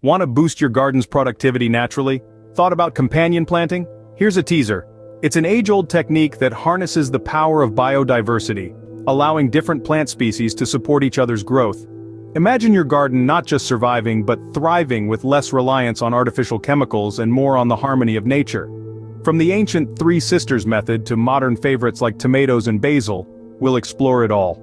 Want to boost your garden's productivity naturally? Thought about companion planting? Here's a teaser. It's an age-old technique that harnesses the power of biodiversity, allowing different plant species to support each other's growth. Imagine your garden not just surviving but thriving with less reliance on artificial chemicals and more on the harmony of nature. From the ancient Three Sisters method to modern favorites like tomatoes and basil, we'll explore it all.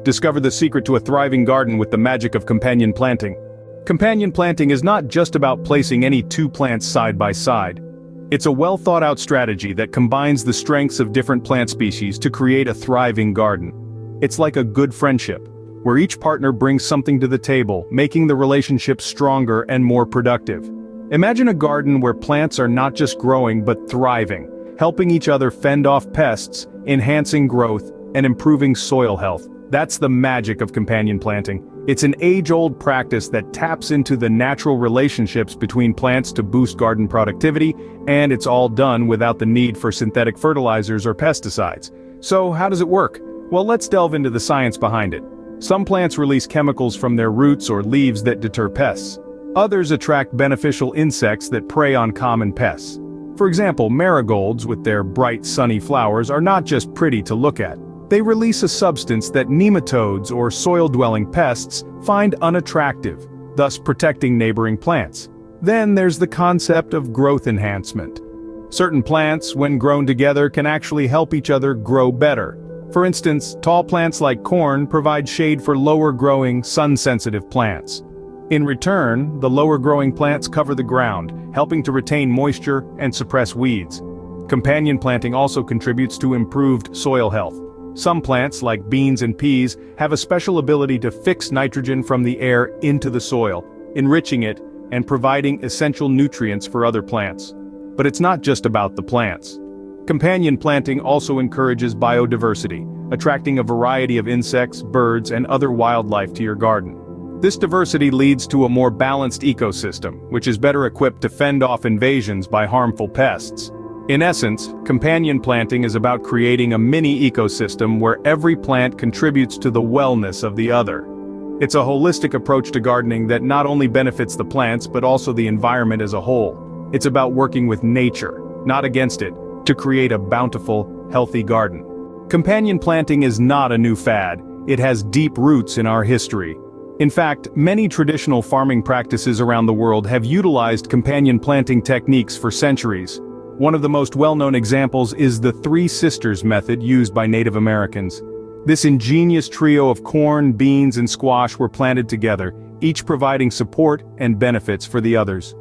Discover the secret to a thriving garden with the magic of companion planting. Companion planting is not just about placing any two plants side by side. It's a well-thought-out strategy that combines the strengths of different plant species to create a thriving garden. It's like a good friendship, where each partner brings something to the table, making the relationship stronger and more productive. Imagine a garden where plants are not just growing but thriving, helping each other fend off pests, enhancing growth, and improving soil health. That's the magic of companion planting. It's an age-old practice that taps into the natural relationships between plants to boost garden productivity, and it's all done without the need for synthetic fertilizers or pesticides. So how does it work? Well, let's delve into the science behind it. Some plants release chemicals from their roots or leaves that deter pests. Others attract beneficial insects that prey on common pests. For example, marigolds with their bright sunny flowers are not just pretty to look at. They release a substance that nematodes or soil-dwelling pests find unattractive, thus protecting neighboring plants. Then there's the concept of growth enhancement. Certain plants, when grown together, can actually help each other grow better. For instance, tall plants like corn provide shade for lower-growing, sun-sensitive plants. In return, the lower-growing plants cover the ground, helping to retain moisture and suppress weeds. Companion planting also contributes to improved soil health. Some plants, like beans and peas, have a special ability to fix nitrogen from the air into the soil, enriching it and providing essential nutrients for other plants. But it's not just about the plants. Companion planting also encourages biodiversity, attracting a variety of insects, birds, and other wildlife to your garden. This diversity leads to a more balanced ecosystem, which is better equipped to fend off invasions by harmful pests. In essence, companion planting is about creating a mini ecosystem where every plant contributes to the wellness of the other. It's a holistic approach to gardening that not only benefits the plants but also the environment as a whole. It's about working with nature, not against it, to create a bountiful, healthy garden. Companion planting is not a new fad. It has deep roots in our history. In fact, many traditional farming practices around the world have utilized companion planting techniques for centuries. One of the most well-known examples is the Three Sisters method used by Native Americans. This ingenious trio of corn, beans, and squash were planted together, each providing support and benefits for the others.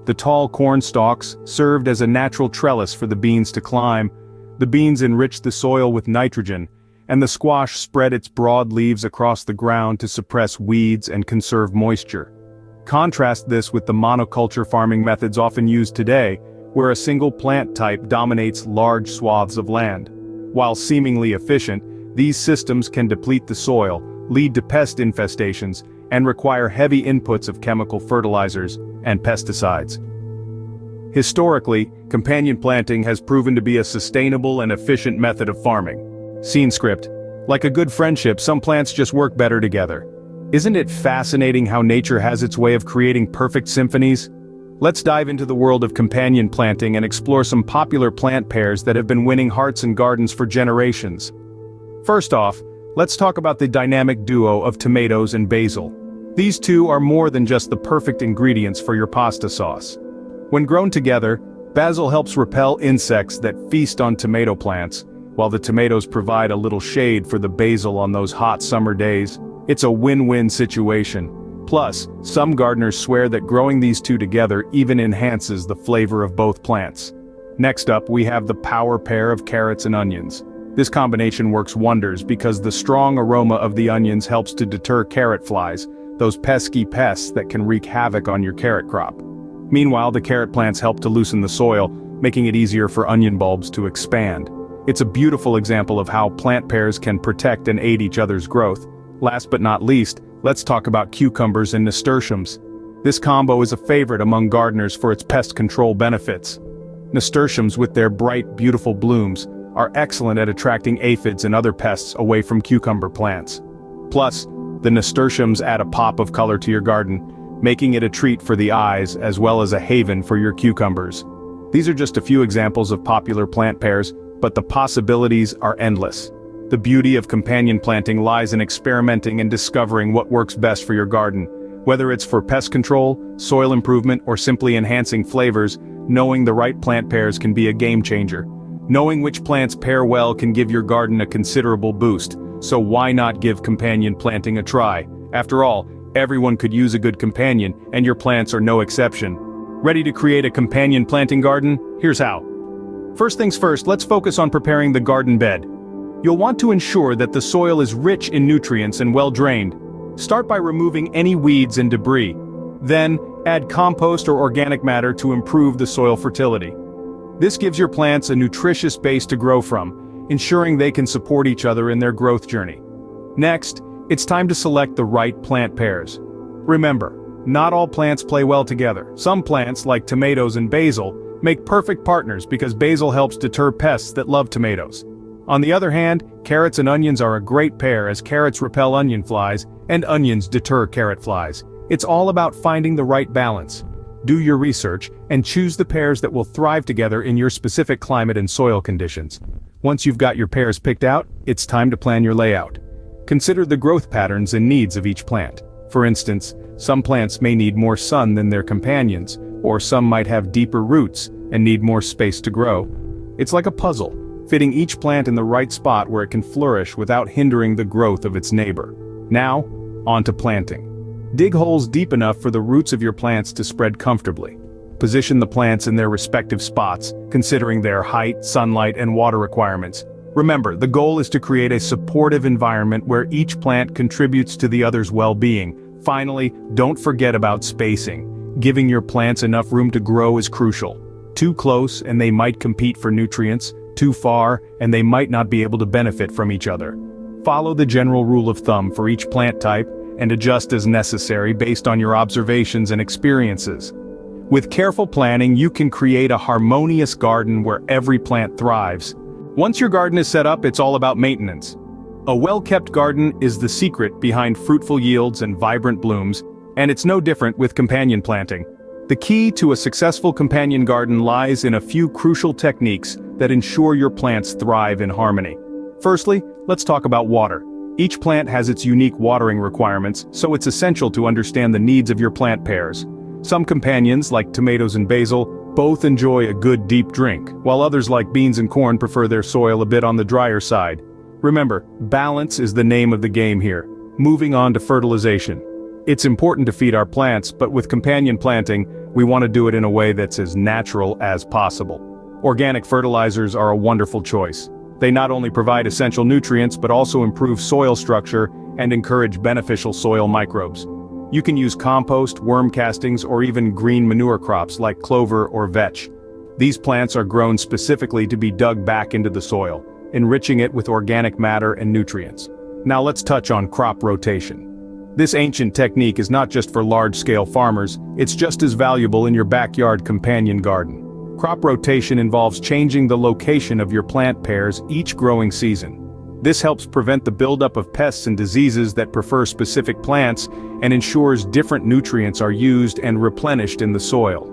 The tall corn stalks served as a natural trellis for the beans to climb. The beans enriched the soil with nitrogen, and the squash spread its broad leaves across the ground to suppress weeds and conserve moisture. Contrast this with the monoculture farming methods often used today, where a single plant type dominates large swaths of land. While seemingly efficient, these systems can deplete the soil, lead to pest infestations, and require heavy inputs of chemical fertilizers and pesticides. Historically, companion planting has proven to be a sustainable and efficient method of farming. Scene script. Like a good friendship, some plants just work better together. Isn't it fascinating how nature has its way of creating perfect symphonies? Let's dive into the world of companion planting and explore some popular plant pairs that have been winning hearts and gardens for generations. First off, let's talk about the dynamic duo of tomatoes and basil. These two are more than just the perfect ingredients for your pasta sauce. When grown together, basil helps repel insects that feast on tomato plants, while the tomatoes provide a little shade for the basil on those hot summer days. It's a win-win situation. Plus, some gardeners swear that growing these two together even enhances the flavor of both plants. Next up, we have the power pair of carrots and onions. This combination works wonders because the strong aroma of the onions helps to deter carrot flies, those pesky pests that can wreak havoc on your carrot crop. Meanwhile, the carrot plants help to loosen the soil, making it easier for onion bulbs to expand. It's a beautiful example of how plant pairs can protect and aid each other's growth. Last but not least, let's talk about cucumbers and nasturtiums. This combo is a favorite among gardeners for its pest control benefits. Nasturtiums, with their bright, beautiful blooms, are excellent at attracting aphids and other pests away from cucumber plants. Plus, the nasturtiums add a pop of color to your garden, making it a treat for the eyes as well as a haven for your cucumbers. These are just a few examples of popular plant pairs, but the possibilities are endless. The beauty of companion planting lies in experimenting and discovering what works best for your garden. Whether it's for pest control, soil improvement, or simply enhancing flavors, knowing the right plant pairs can be a game changer. Knowing which plants pair well can give your garden a considerable boost, so why not give companion planting a try? After all, everyone could use a good companion, and your plants are no exception. Ready to create a companion planting garden? Here's how. First things first, let's focus on preparing the garden bed. You'll want to ensure that the soil is rich in nutrients and well drained. Start by removing any weeds and debris. Then, add compost or organic matter to improve the soil fertility. This gives your plants a nutritious base to grow from, ensuring they can support each other in their growth journey. Next, it's time to select the right plant pairs. Remember, not all plants play well together. Some plants, like tomatoes and basil, make perfect partners because basil helps deter pests that love tomatoes. On the other hand, carrots and onions are a great pair as carrots repel onion flies and onions deter carrot flies. It's all about finding the right balance. Do your research and choose the pairs that will thrive together in your specific climate and soil conditions. Once you've got your pairs picked out, it's time to plan your layout. Consider the growth patterns and needs of each plant. For instance, some plants may need more sun than their companions, or some might have deeper roots and need more space to grow. It's like a puzzle, fitting each plant in the right spot where it can flourish without hindering the growth of its neighbor. Now, on to planting. Dig holes deep enough for the roots of your plants to spread comfortably. Position the plants in their respective spots, considering their height, sunlight, and water requirements. Remember, the goal is to create a supportive environment where each plant contributes to the other's well-being. Finally, don't forget about spacing. Giving your plants enough room to grow is crucial. Too close and they might compete for nutrients, too far and they might not be able to benefit from each other. Follow the general rule of thumb for each plant type and adjust as necessary based on your observations and experiences. With careful planning, you can create a harmonious garden where every plant thrives. Once your garden is set up, it's all about maintenance. A well-kept garden is the secret behind fruitful yields and vibrant blooms, and it's no different with companion planting. The key to a successful companion garden lies in a few crucial techniques that ensure your plants thrive in harmony. Firstly, let's talk about water. Each plant has its unique watering requirements, so it's essential to understand the needs of your plant pairs. Some companions, like tomatoes and basil, both enjoy a good deep drink, while others like beans and corn prefer their soil a bit on the drier side. Remember, balance is the name of the game here. Moving on to fertilization. It's important to feed our plants, but with companion planting, we want to do it in a way that's as natural as possible. Organic fertilizers are a wonderful choice. They not only provide essential nutrients but also improve soil structure and encourage beneficial soil microbes. You can use compost, worm castings, or even green manure crops like clover or vetch. These plants are grown specifically to be dug back into the soil, enriching it with organic matter and nutrients. Now let's touch on crop rotation. This ancient technique is not just for large-scale farmers, it's just as valuable in your backyard companion garden. Crop rotation involves changing the location of your plant pairs each growing season. This helps prevent the buildup of pests and diseases that prefer specific plants and ensures different nutrients are used and replenished in the soil.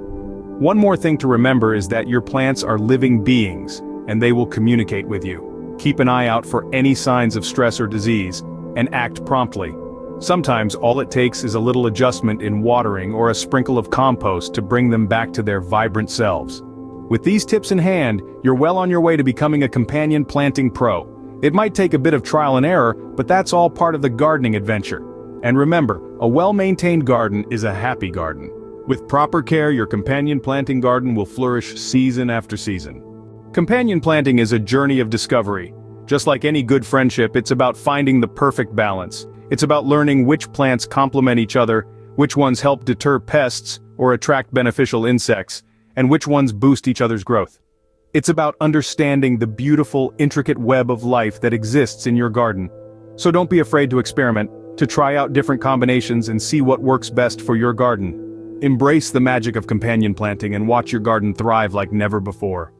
One more thing to remember is that your plants are living beings, and they will communicate with you. Keep an eye out for any signs of stress or disease, and act promptly. Sometimes all it takes is a little adjustment in watering or a sprinkle of compost to bring them back to their vibrant selves. With these tips in hand, you're well on your way to becoming a companion planting pro. It might take a bit of trial and error, but that's all part of the gardening adventure. And remember, a well-maintained garden is a happy garden. With proper care, your companion planting garden will flourish season after season. Companion planting is a journey of discovery. Just like any good friendship, it's about finding the perfect balance. It's about learning which plants complement each other, which ones help deter pests or attract beneficial insects, and which ones boost each other's growth. It's about understanding the beautiful, intricate web of life that exists in your garden. So don't be afraid to experiment, to try out different combinations and see what works best for your garden. Embrace the magic of companion planting and watch your garden thrive like never before.